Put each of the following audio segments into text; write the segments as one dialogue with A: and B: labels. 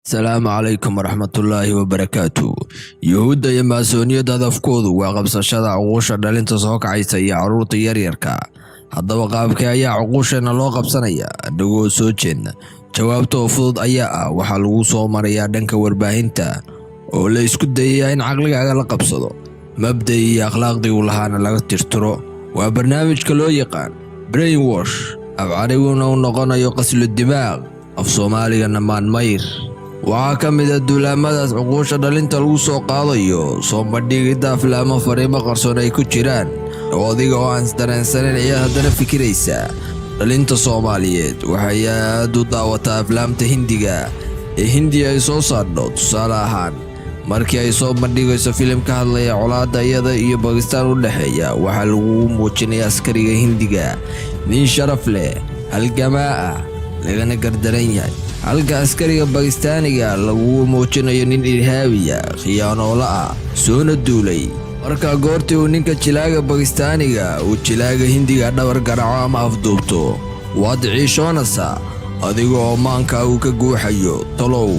A: السلام عليكم ورحمة الله وبركاته. يهودا iyo maasoniyada afkoodu waa qabsashada cuquusha dhalinta soo kacaysa iyo caruurta yaryarka. Haddaba qaabkee ayaa cuquushana loo qabsanaya anagoo soo jeedna? Jawaabta oo fudud ayaa ah waxaa lagu soo marayaa dhanka warbaahinta oo la isku dayayaa in caqligaaga la qabsado, mabda iyo akhlaaqdii uu lahaana laga tirtiro. Waa barnaamijka loo yaqaan brainwash, af carabiguna uu noqonayo qaslu dimaaq, af soomaaligana maanmayr. waxaa ka mid ah duulaamadaas cuquusha dhalinta lagu soo qaadayo soo bandhigidda aflaamo fariimo qarsoon ay ku jiraan oo adiga oo aan dareensaneyn ayaa haddana fikiraysa. dhalinta Soomaaliyeed waxay aad u daawataa aflaamta Hindiga ee Hindiya ay soo saarto. Tusaale ahaan, markii ay soo bandhigayso filim ka hadlaya colaadda iyada iyo Bakistaan u dhexeeya, waxaa lagu muujinayaa askariga Hindiga nin sharaf leh, halgamaa ah, lagana gardaran yahay, halka askariga Bakistaaniga lagu muujinayo nin irhaabiya, khiyaanoole ah, soona duulay. marka goortii uu ninka jilaaga Bakistaaniga uu jilaaga Hindiga dhabar garaco ama afduubto, waad ciishoonaysaa adiga oo maanka uu ka guuxayo talow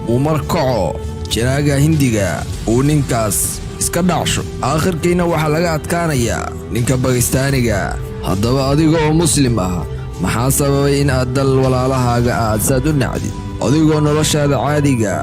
A: uu markaco jilaaga Hindiga uu ninkaas iska dhacsho. aakhirkiina waxaa laga adkaanayaa ninka Bakistaaniga. haddaba adiga oo muslim ah, maxaa sababay in aad dal walaalahaaga aad saad u nacdid adigoo noloshaada caadiga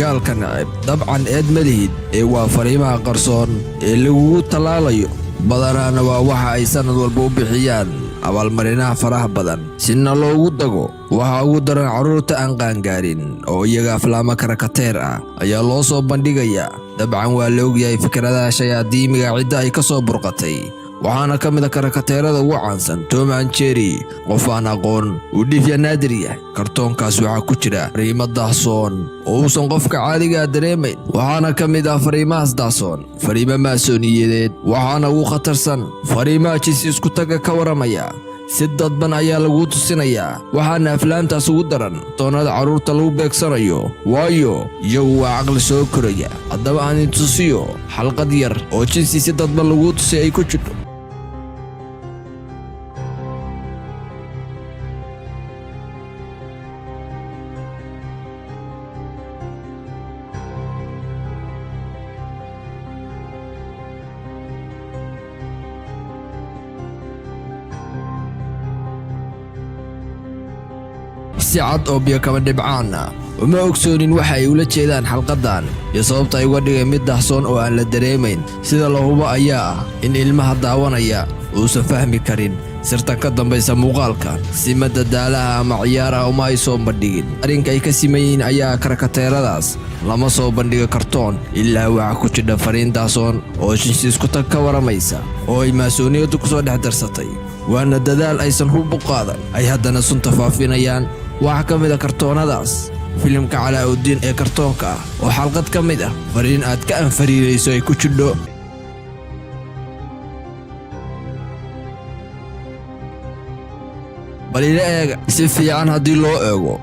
A: gaalka nacib? dabcan eed malihid ee waa fariimaha qarsoon ee lagugu tallaalayo. badanaana waa waxa ay sanad walba u bixiyaan abaalmarinaha faraha badan sina loogu dago. waxaa ugu daran carruurta aan qaangaarin oo iyaga aflaamo karakateer ah ayaa loo soo bandhigayaa. dabcan waa la ogyahay fikradaha shayaadiimiga cidda ay ka soo burqatay, waxaana ka mid ah karakateerada ugu caansan Tom and Jerry. qof aan aqoon uu dhifya naadir yahay. kartoonkaas waxaa ku jira fariimo dahsoon oo uusan qofka caadiga dareemayn. waxaana ka mid ah fariimahaas dahsoon fariimo maasoniyadeed, waxaana ugu khatarsan fariimaha jinsi isku taga ka waramaya. si dadban ayaa lagu tusinayaa, waxaana aflaamtaas ugu daran doonada carruurta lagu beegsanayo, waayo iyagu waa caqli soo koraya. haddaba aan tusiyo xalqad yar oo jinsi si dadban lagu tusay ay ku jirto. si cad oo biyo kama dhibcaan ah uma ogsoonin waxa ay ula jeedaan xalqadan iyo sababta ay uga dhigeen mid dahsoon oo aan la dareemayn. sida la hubo ayaa ah in ilmaha daawanaya uusan fahmi karin sirta ka dambaysa muuqaalkan. si madadaalaha ama ciyaaraha uma ay soo bandhigin. arrinka ay ka siman yihiin ayaa karakateeradaas lama soo bandhigo kartoon ilaa waxaa ku jira fariin dahsoon oo jinsi isku tag ka waramaysa oo ay maasoniyadu ku soo dhex darsatay. waana dadaal aysan hub u qaadan ay haddana sunta faafinayaan. waxaa ka mid ah kartoonadaas filimka Calaaudiin ee kartoonka ah oo xalqad ka mid ah fariin aad ka anfariirayso ay ku jidho. bal ila eega si fiican haddii loo eego.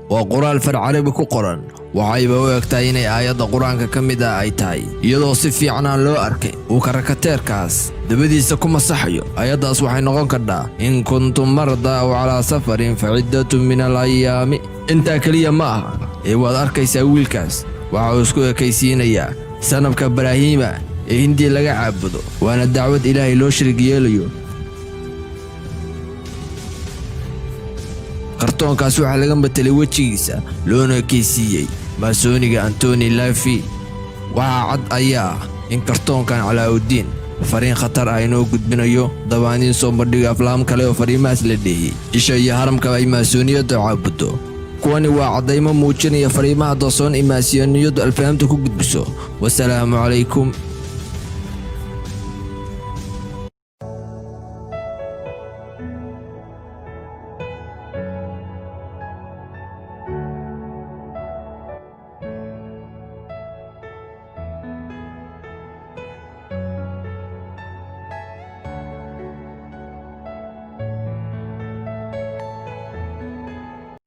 A: waa qoraal far carabi ku qoran, waxayba u egtahay inay aayadda qur-aanka ka mid ah ay tahay, iyadoo si fiican aan loo arkay uu karakateerkaas dabadiisa ku masaxayo. aayaddaas waxay noqon kartaa in kuntum mardaa aw calaa safarin faciddatun min alayaami. intaa keliya ma aha ee waad arkaysaa wiilkaas waxa uu isku ekaysiinayaa sanabka Ibraahiima ee Hindiya laga caabudo, waana dacwad Ilaahay loo shariig yeelayo. kartoonkaas waxaa laga matelay wejigiisa loona ekaysiiyey maasoniga Anthony LaVey. waxaa cad ayaa in kartoonkan Calaaudiin fariin khatar ah inoo gudbinayo. dabaanin soo bandhiga aflaam kale oo fariimahaas la dheeyey isha iyo haramka ay maasoniyadu caabudo. kuwani waa caddaymo muujinaya fariimaha dahsoon ee maasoniyadu aflaamta ku gudbiso. wasalaamu calaykum.